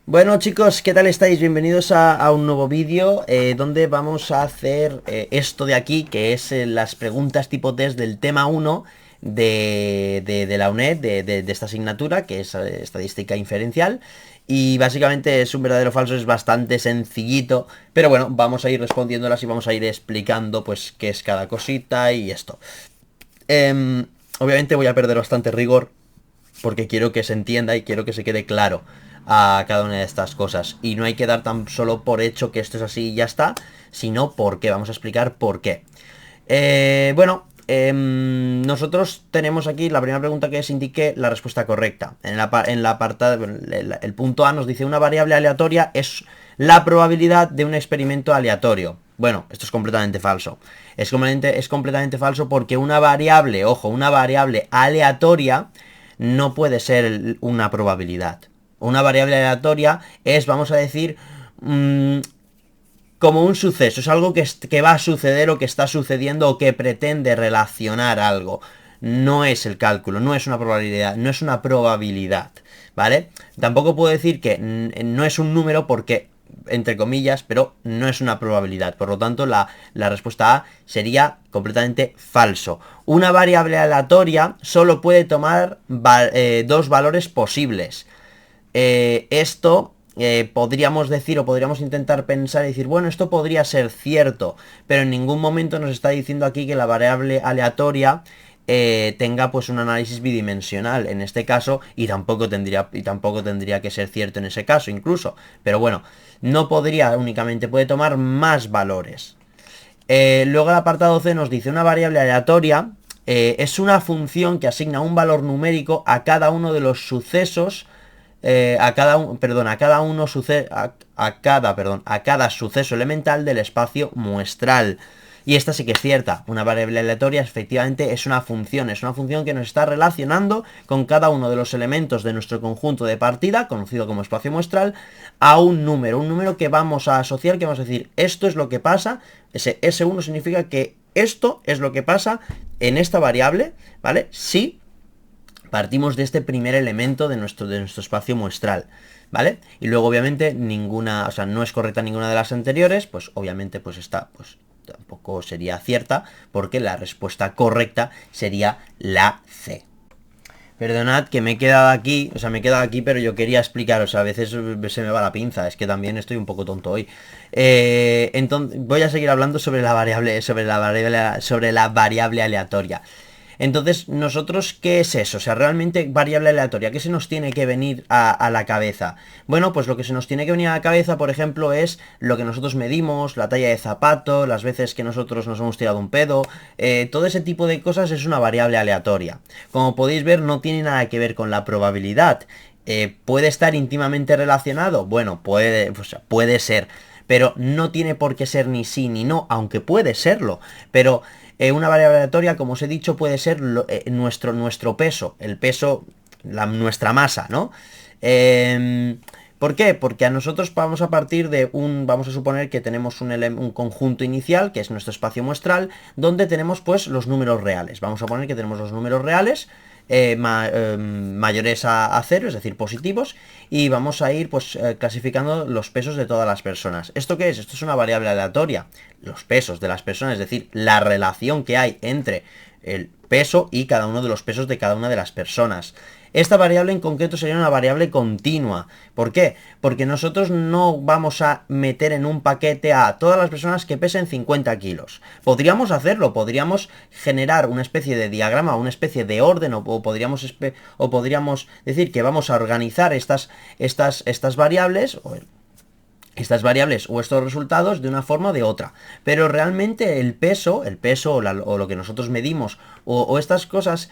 Bueno chicos, ¿qué tal estáis? Bienvenidos a un nuevo vídeo donde vamos a hacer esto de aquí, que es las preguntas tipo test del tema 1 de la UNED, de esta asignatura, que es estadística inferencial. Y básicamente es un verdadero o falso, es bastante sencillito, pero bueno, vamos a ir respondiéndolas y vamos a ir explicando pues qué es cada cosita y esto. Em, Obviamente voy a perder bastante rigor porque quiero que se entienda y quiero que se quede claro a cada una de estas cosas. Y no hay que dar tan solo por hecho que esto es así y ya está, sino por qué. Vamos a explicar por qué. Nosotros tenemos aquí la primera pregunta que es indique la respuesta correcta. En la apartado, el punto A nos dice una variable aleatoria es la probabilidad de un experimento aleatorio. Bueno, esto es completamente falso. Es completamente falso porque una variable, ojo, una variable aleatoria no puede ser una probabilidad. Una variable aleatoria es, vamos a decir, como un suceso, es algo que va a suceder o que está sucediendo o que pretende relacionar algo. No es el cálculo, no es una probabilidad, no es una probabilidad, ¿vale? Tampoco puedo decir que no es un número porque, entre comillas, pero no es una probabilidad. Por lo tanto, la respuesta A sería completamente falso. Una variable aleatoria solo puede tomar dos valores posibles. Esto podríamos decir o podríamos intentar pensar y decir, bueno, esto podría ser cierto, pero en ningún momento nos está diciendo aquí que la variable aleatoria tenga pues un análisis bidimensional en este caso y tampoco tendría que ser cierto en ese caso incluso, pero bueno, no podría únicamente, puede tomar más valores. Luego el apartado C nos dice una variable aleatoria es una función que asigna un valor numérico a cada uno de los sucesos a cada suceso elemental del espacio muestral. Y esta sí que es cierta. Una variable aleatoria efectivamente es una función que nos está relacionando con cada uno de los elementos de nuestro conjunto de partida, conocido como espacio muestral, a un número que vamos a asociar, que vamos a decir, esto es lo que pasa, ese S1 significa que esto es lo que pasa en esta variable, ¿vale? Si partimos de este primer elemento de nuestro espacio muestral, ¿vale? Y luego obviamente ninguna, o sea, no es correcta ninguna de las anteriores, pues obviamente pues esta pues tampoco sería cierta, porque la respuesta correcta sería la C. Perdonad que me he quedado aquí, o sea, me he quedado aquí, pero yo quería explicaros, a veces se me va la pinza, es que también estoy un poco tonto hoy. Entonces, voy a seguir hablando sobre la variable aleatoria. Entonces, ¿nosotros qué es eso? O sea, realmente variable aleatoria, ¿qué se nos tiene que venir a la cabeza? Bueno, pues lo que se nos tiene que venir a la cabeza, por ejemplo, es lo que nosotros medimos, la talla de zapato, las veces que nosotros nos hemos tirado un pedo, todo ese tipo de cosas es una variable aleatoria. Como podéis ver, no tiene nada que ver con la probabilidad. ¿Puede estar íntimamente relacionado? Bueno, puede ser, pero no tiene por qué ser ni sí ni no, aunque puede serlo, pero una variable aleatoria, como os he dicho, puede ser nuestro peso, el peso, nuestra masa, ¿no? ¿Por qué? Porque a nosotros vamos a partir de vamos a suponer que tenemos un conjunto inicial, que es nuestro espacio muestral, donde tenemos pues los números reales. Vamos a poner que tenemos los números reales, mayores a 0, es decir, positivos, y vamos a ir pues clasificando los pesos de todas las personas. ¿Esto qué es? Esto es una variable aleatoria. Los pesos de las personas, es decir, la relación que hay entre el peso y cada uno de los pesos de cada una de las personas. Esta variable en concreto sería una variable continua. ¿Por qué? Porque nosotros no vamos a meter en un paquete a todas las personas que pesen 50 kilos. Podríamos hacerlo, podríamos generar una especie de diagrama, una especie de orden, o podríamos decir que vamos a organizar estas variables, o estos resultados de una forma o de otra. Pero realmente el peso o lo que nosotros medimos, o estas cosas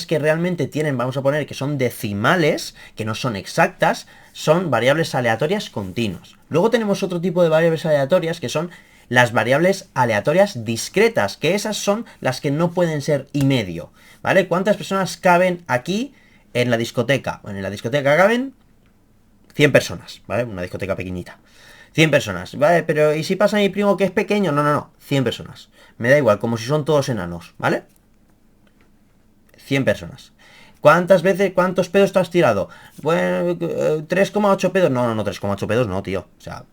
que realmente tienen, vamos a poner que son decimales, que no son exactas, son variables aleatorias continuas. Luego tenemos otro tipo de variables aleatorias que son las variables aleatorias discretas, que esas son las que no pueden ser y medio, ¿vale? ¿Cuántas personas caben aquí en la discoteca? Bueno, en la discoteca caben 100 personas, ¿vale? Una discoteca pequeñita. 100 personas, ¿vale? Pero ¿y si pasa mi primo que es pequeño? No, no, no. 100 personas. Me da igual, como si son todos enanos, ¿vale? 100 personas. ¿Cuántas veces, cuántos pedos te has tirado? Bueno, 3,8 pedos. No, no, no, 3,8 pedos no, tío. O sea,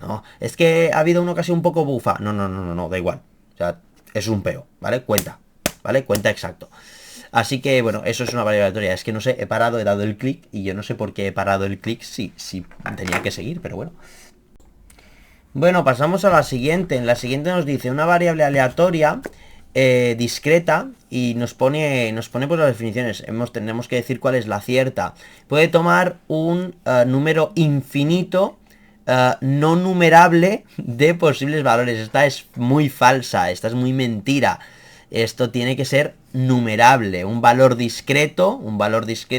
no. Es que ha habido una ocasión un poco bufa. No, no, no, no, no, da igual. O sea, es un peo, ¿vale? Cuenta, ¿vale? Cuenta exacto. Así que, bueno, eso es una variable aleatoria. Es que no sé, he parado, he dado el clic y yo no sé por qué he parado el clic si tenía que seguir, pero bueno. Bueno, pasamos a la siguiente. En la siguiente nos dice una variable aleatoria discreta y nos pone pues las definiciones. Tenemos que decir cuál es la cierta. Puede tomar un número infinito no numerable de posibles valores. Esta es muy falsa, esta es muy mentira. Esto tiene que ser numerable. Un valor discreto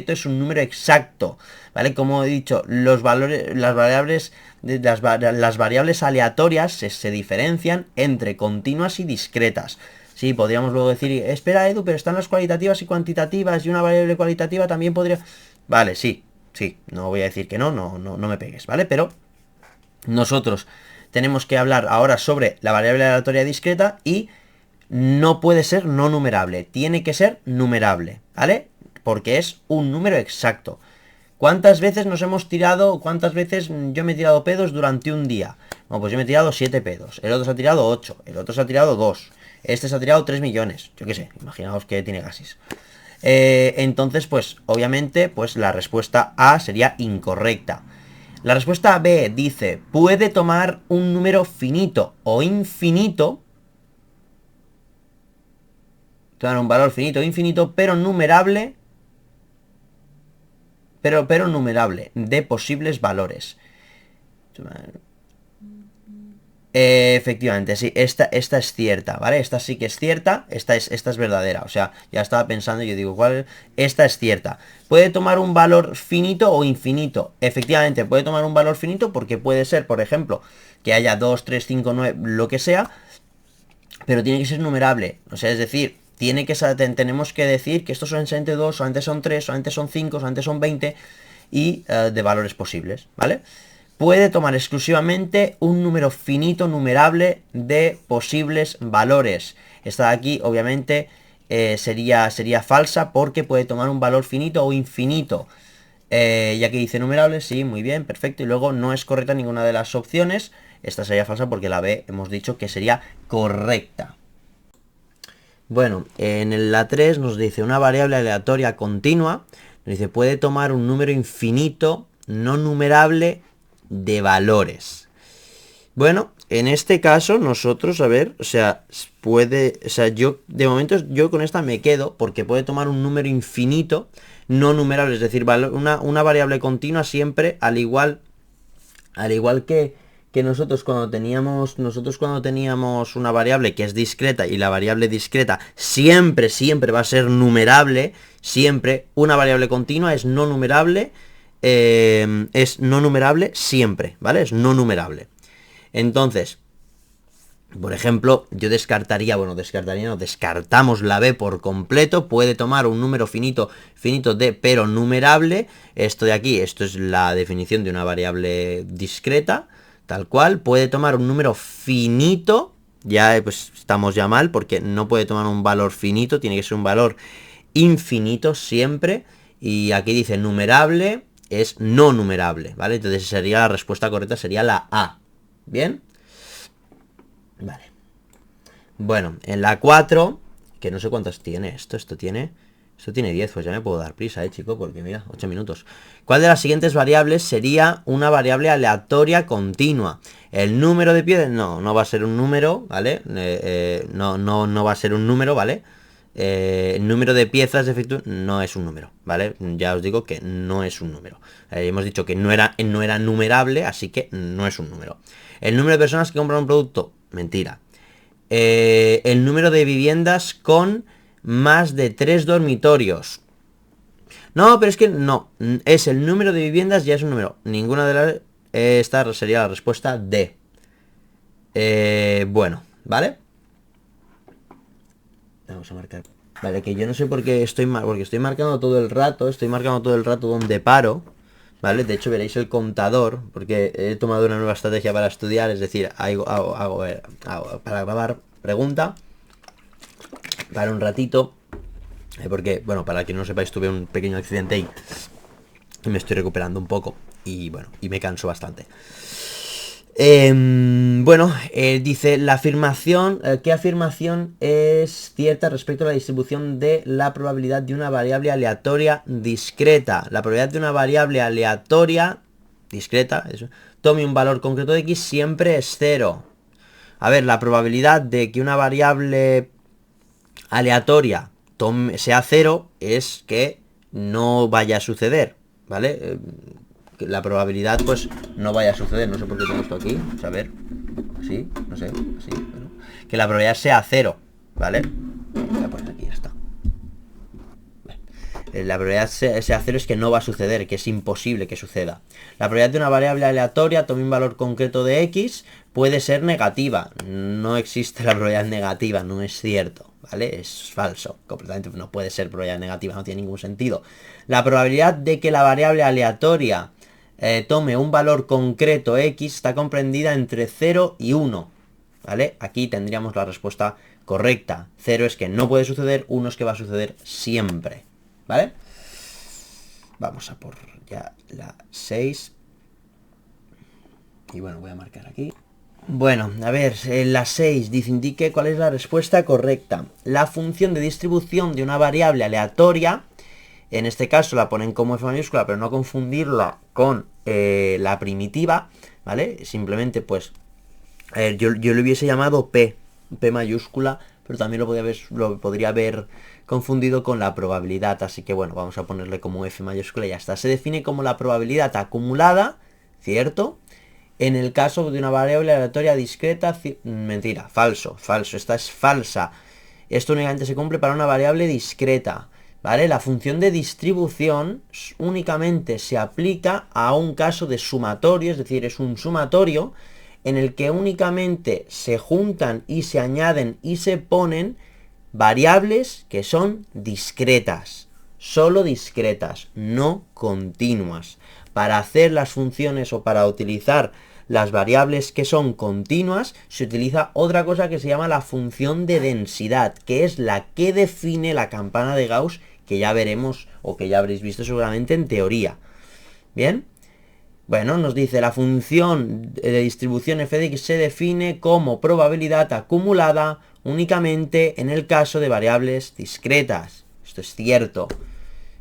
es un número exacto, ¿vale? Como he dicho, los valores, las variables aleatorias se diferencian entre continuas y discretas. Sí, podríamos luego decir, espera Edu, pero están las cualitativas y cuantitativas y una variable cualitativa también podría... Vale, sí, no voy a decir que no me pegues, ¿vale? Pero nosotros tenemos que hablar ahora sobre la variable aleatoria discreta y no puede ser no numerable, tiene que ser numerable, ¿vale? Porque es un número exacto. ¿Cuántas veces nos hemos tirado, cuántas veces yo me he tirado pedos durante un día? Bueno, pues yo me he tirado 7 pedos, el otro se ha tirado 8, el otro se ha tirado 2, este se ha tirado 3 millones, yo qué sé, imaginaos que tiene gases. Entonces, pues, obviamente, pues la respuesta A sería incorrecta. La respuesta B dice, puede tomar un número finito o infinito, tomar un valor finito o infinito, pero numerable, pero numerable, de posibles valores. Efectivamente, sí, esta es cierta, ¿vale? Esta sí que es cierta, esta es verdadera. O sea, ya estaba pensando y yo digo, ¿cuál? Esta es cierta. ¿Puede tomar un valor finito o infinito? Efectivamente, puede tomar un valor finito porque puede ser, por ejemplo, que haya 2, 3, 5, 9, lo que sea, pero tiene que ser numerable. O sea, es decir, tenemos que decir que estos son solamente 2, solamente son 3, solamente son 5, solamente son 20 y de valores posibles, ¿vale? Puede tomar exclusivamente un número finito numerable de posibles valores. Esta de aquí, obviamente, sería falsa porque puede tomar un valor finito o infinito. Ya que dice numerable, sí, muy bien, perfecto. Y luego no es correcta ninguna de las opciones. Esta sería falsa porque la B hemos dicho que sería correcta. Bueno, en la 3 nos dice una variable aleatoria continua. Nos dice, puede tomar un número infinito no numerable de valores. Bueno, en este caso nosotros, a ver, o sea, yo de momento yo con esta me quedo porque puede tomar un número infinito no numerable, es decir, una variable continua siempre, al igual que nosotros cuando teníamos una variable que es discreta y la variable discreta siempre va a ser numerable, siempre una variable continua es no numerable siempre, ¿vale? Es no numerable. Entonces, por ejemplo, yo descartamos la B por completo, puede tomar un número finito de, pero numerable. Esto de aquí, esto es la definición de una variable discreta, tal cual. Puede tomar un número finito, ya pues estamos ya mal, porque no puede tomar un valor finito, tiene que ser un valor infinito siempre. Y aquí dice numerable, es no numerable, ¿vale? Entonces sería la respuesta correcta, sería la A. ¿Bien? Vale. Bueno, en la 4, que no sé cuántas tiene esto tiene 10, pues ya me puedo dar prisa, chico, porque mira, 8 minutos. ¿Cuál de las siguientes variables sería una variable aleatoria continua? El número de piezas, no va a ser un número, ¿vale? No va a ser un número, ¿vale? El número de piezas de efecto no es un número, ¿vale? Ya os digo que no es un número. Hemos dicho que no era numerable, así que no es un número. El número de personas que compran un producto, mentira. El número de viviendas con más de 3 dormitorios. No, pero es que no. Es el número de viviendas, ya es un número. Ninguna de las... Esta sería la respuesta D. Bueno, ¿vale? Vamos a marcar. Vale, que yo no sé por qué porque estoy marcando todo el rato. Estoy marcando todo el rato donde paro. ¿Vale? De hecho veréis el contador, porque he tomado una nueva estrategia para estudiar, es decir, hago para grabar pregunta, para un ratito, Porque, bueno, para quien no sepáis, tuve un pequeño accidente y me estoy recuperando un poco. Y bueno, y me canso bastante. Dice la afirmación, ¿qué afirmación es cierta respecto a la distribución de la probabilidad de una variable aleatoria discreta? La probabilidad de una variable aleatoria discreta, eso, tome un valor concreto de x siempre es 0. A ver, la probabilidad de que una variable aleatoria sea 0 es que no vaya a suceder, ¿vale? La probabilidad pues no vaya a suceder, no sé por qué tengo esto aquí, a ver, sí, no sé, sí, bueno, que la probabilidad sea 0, ¿vale? Voy a poner aquí, ya está. La probabilidad sea 0 es que no va a suceder, que es imposible que suceda. La probabilidad de una variable aleatoria, tome un valor concreto de x, puede ser negativa. No existe la probabilidad negativa, no es cierto, ¿vale? Es falso, completamente no puede ser probabilidad negativa, no tiene ningún sentido. La probabilidad de que la variable aleatoria tome un valor concreto x está comprendida entre 0 y 1, ¿vale? Aquí tendríamos la respuesta correcta. 0 es que no puede suceder, 1 es que va a suceder siempre, ¿vale? Vamos a por ya la 6. Y bueno, voy a marcar aquí. Bueno, a ver, la 6 dice indique cuál es la respuesta correcta. La función de distribución de una variable aleatoria, en este caso la ponen como F mayúscula, pero no confundirla con la primitiva, ¿vale? Simplemente pues, yo lo hubiese llamado P mayúscula, pero también lo podría haber confundido con la probabilidad, así que bueno, vamos a ponerle como F mayúscula y ya está. Se define como la probabilidad acumulada, ¿cierto? En el caso de una variable aleatoria discreta, mentira, falso, esta es falsa. Esto únicamente se cumple para una variable discreta, ¿vale? La función de distribución únicamente se aplica a un caso de sumatorio, es decir, es un sumatorio en el que únicamente se juntan y se añaden y se ponen variables que son discretas, solo discretas, no continuas. Para hacer las funciones o para utilizar las variables que son continuas, se utiliza otra cosa que se llama la función de densidad, que es la que define la campana de Gauss, que ya veremos o que ya habréis visto seguramente en teoría. ¿Bien? Bueno, nos dice la función de distribución f de x se define como probabilidad acumulada únicamente en el caso de variables discretas. Esto es cierto.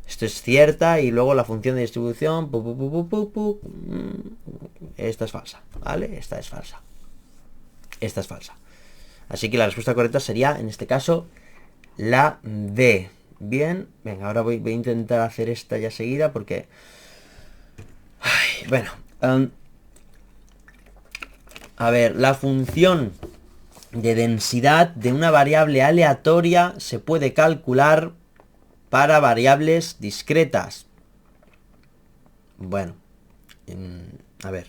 Esto es cierta y luego la función de distribución... Esta es falsa, ¿vale? Esta es falsa. Esta es falsa. Así que la respuesta correcta sería, en este caso, la D. Bien, venga, ahora voy a intentar hacer esta ya seguida porque... Ay, bueno, a ver, la función de densidad de una variable aleatoria se puede calcular para variables discretas. Bueno, a ver.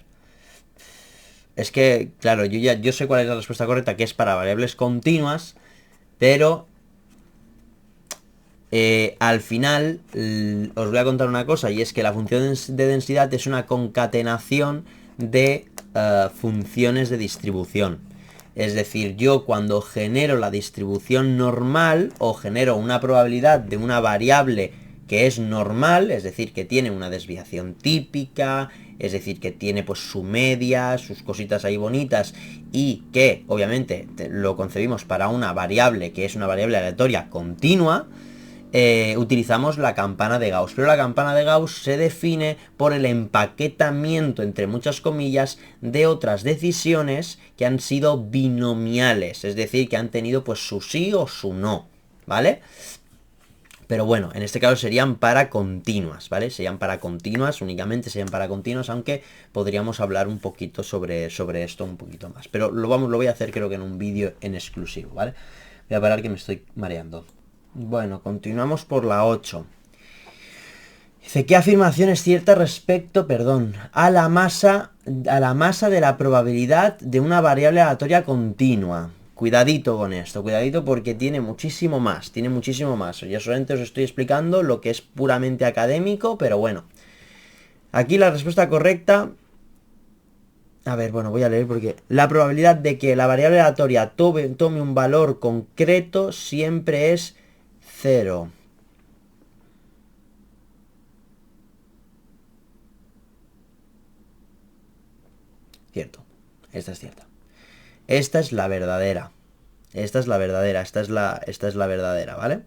Es que, claro, yo sé cuál es la respuesta correcta, que es para variables continuas, pero al final os voy a contar una cosa, y es que la función de densidad es una concatenación de funciones de distribución. Es decir, yo cuando genero la distribución normal o genero una probabilidad de una variable que es normal, es decir, que tiene una desviación típica, es decir, que tiene pues su media, sus cositas ahí bonitas, y que obviamente lo concebimos para una variable que es una variable aleatoria continua, utilizamos la campana de Gauss. Pero la campana de Gauss se define por el empaquetamiento, entre muchas comillas, de otras decisiones que han sido binomiales, es decir, que han tenido pues su sí o su no, ¿vale? Pero bueno, en este caso serían para continuas, ¿vale? Serían para continuas, únicamente serían para continuas, aunque podríamos hablar un poquito sobre esto un poquito más. Pero lo voy a hacer creo que en un vídeo en exclusivo, ¿vale? Voy a parar que me estoy mareando. Bueno, continuamos por la 8. Dice, ¿qué afirmación es cierta respecto, a la masa de la probabilidad de una variable aleatoria continua? Cuidadito con esto, cuidadito porque tiene muchísimo más. Yo solamente os estoy explicando lo que es puramente académico, pero bueno. Aquí la respuesta correcta... A ver, bueno, voy a leer porque... La probabilidad de que la variable aleatoria tome un valor concreto siempre es 0. Cierto. Esta es cierta. Esta es la verdadera. Esta es la verdadera. Esta es la verdadera, ¿vale?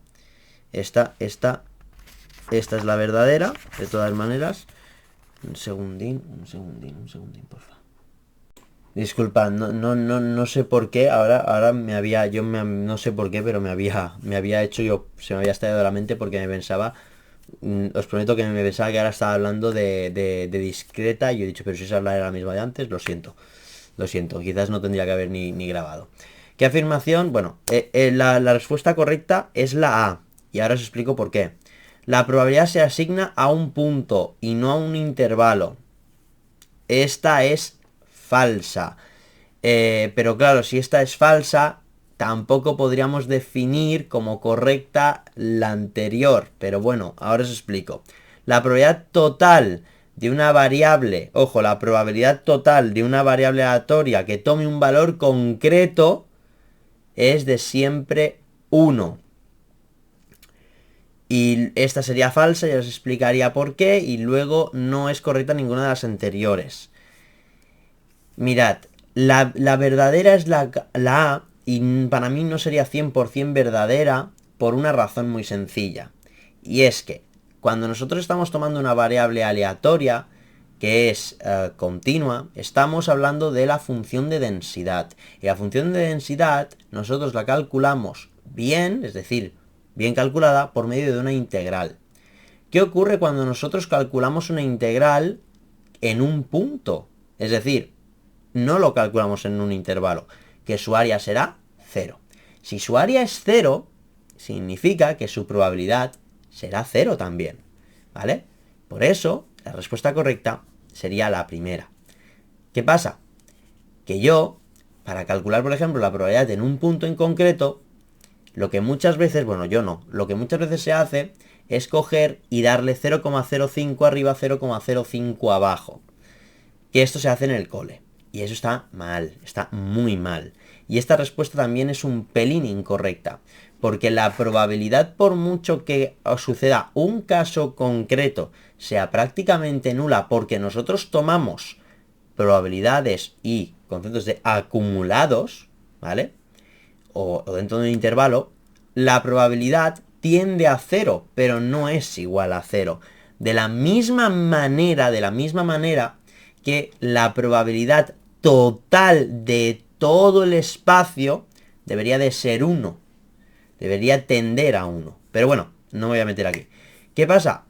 Esta es la verdadera, de todas maneras. Un segundín, por favor. Disculpad, no sé por qué, ahora no sé por qué, pero me había hecho se me había estallado la mente porque me pensaba, os prometo que me pensaba que ahora estaba hablando de discreta y yo he dicho, pero si esa era la misma de antes, lo siento, quizás no tendría que haber ni grabado. ¿Qué afirmación? Bueno, la respuesta correcta es la A, y ahora os explico por qué. La probabilidad se asigna a un punto y no a un intervalo. Esta es falsa. Pero claro, si esta es falsa, tampoco podríamos definir como correcta la anterior. Pero bueno, ahora os explico. La probabilidad total de una variable, ojo, la probabilidad total de una variable aleatoria que tome un valor concreto es de siempre 1. Y esta sería falsa, ya os explicaría por qué, y luego no es correcta ninguna de las anteriores. Mirad, la verdadera es la A, y para mí no sería 100% verdadera por una razón muy sencilla. Y es que cuando nosotros estamos tomando una variable aleatoria, que es continua, estamos hablando de la función de densidad. Y la función de densidad nosotros la calculamos bien, es decir, bien calculada por medio de una integral. ¿Qué ocurre cuando nosotros calculamos una integral en un punto? Es decir, no lo calculamos en un intervalo, que su área será 0. Si su área es 0, significa que su probabilidad será 0 también, ¿vale? Por eso, la respuesta correcta sería la primera. ¿Qué pasa? Que yo, para calcular, por ejemplo, la probabilidad en un punto en concreto, lo que muchas veces, bueno, yo no, lo que muchas veces se hace es coger y darle 0,05 arriba, 0,05 abajo. Que esto se hace en el cole. Y eso está mal, está muy mal. Y esta respuesta también es un pelín incorrecta. Porque la probabilidad, por mucho que os suceda un caso concreto, sea prácticamente nula, porque nosotros tomamos probabilidades y conceptos de acumulados, ¿vale? O dentro de un intervalo, la probabilidad tiende a 0, pero no es igual a 0. De la misma manera que la probabilidad total de todo el espacio debería de ser 1. Debería tender a 1. Pero bueno, no me voy a meter aquí. ¿Qué pasa?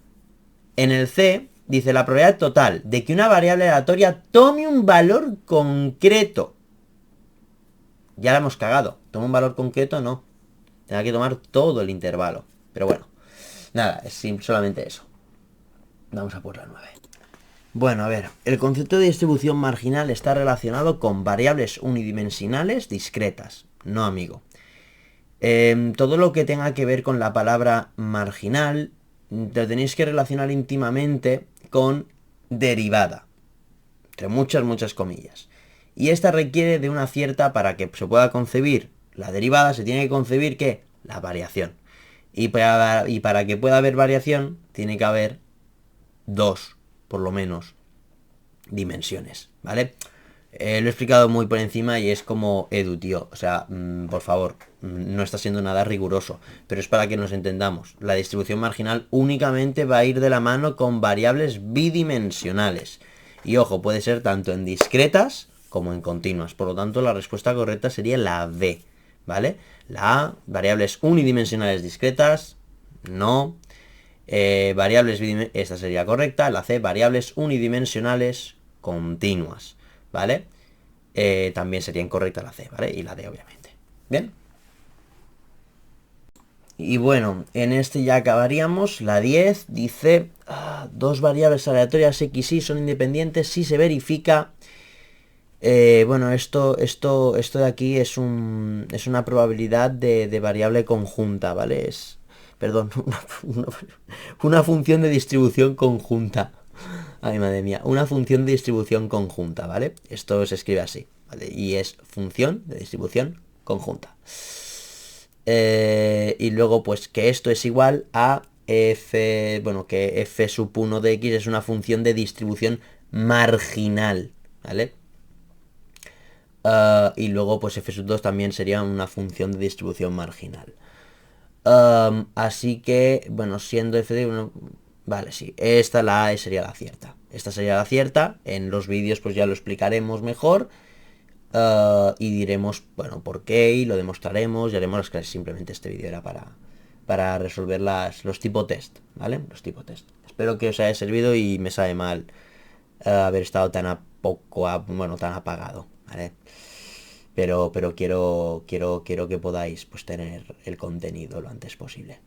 En el C dice la probabilidad total de que una variable aleatoria tome un valor concreto. Ya la hemos cagado. Toma un valor concreto, no. Tendrá que tomar todo el intervalo. Pero bueno, nada, es solamente eso. Vamos a por la 9. Bueno, a ver, el concepto de distribución marginal está relacionado con variables unidimensionales discretas. No, amigo. Todo lo que tenga que ver con la palabra marginal, lo tenéis que relacionar íntimamente con derivada. Entre muchas comillas. Y esta requiere de una cierta, para que se pueda concebir la derivada, se tiene que concebir ¿qué? La variación. Y para que pueda haber variación, tiene que haber 2, por lo menos, dimensiones, ¿vale? Lo he explicado muy por encima y es como Edu, tío. O sea, por favor, no está siendo nada riguroso. Pero es para que nos entendamos. La distribución marginal únicamente va a ir de la mano con variables bidimensionales. Y ojo, puede ser tanto en discretas como en continuas. Por lo tanto, la respuesta correcta sería la B, ¿vale? La A, variables unidimensionales discretas, no. Variables bidimensionales, esta sería correcta. La C, variables unidimensionales continuas, ¿vale? También sería incorrecta la C, ¿vale? Y la D, obviamente. ¿Bien? Y bueno, en este ya acabaríamos. La 10 dice, dos variables aleatorias x y son independientes si se verifica... bueno, esto de aquí es una probabilidad de variable conjunta, ¿vale? Perdón, una función de distribución conjunta. Ay, madre mía, una función de distribución conjunta, ¿vale? Esto se escribe así, ¿vale? Y es función de distribución conjunta. Y luego, pues, que esto es igual a f, bueno, que f sub 1 de x es una función de distribución marginal, ¿vale? Y luego pues f sub 2 también sería una función de distribución marginal. Así que, bueno, siendo f de 1... Vale, sí, esta la A sería la cierta. Esta sería la cierta. En los vídeos pues ya lo explicaremos mejor. Y diremos, bueno, por qué y lo demostraremos y haremos las clases. Simplemente este vídeo era para resolver los tipo test, ¿vale? Los tipo test. Espero que os haya servido y me sabe mal haber estado tan bueno, tan apagado, ¿vale? Pero quiero que podáis pues tener el contenido lo antes posible.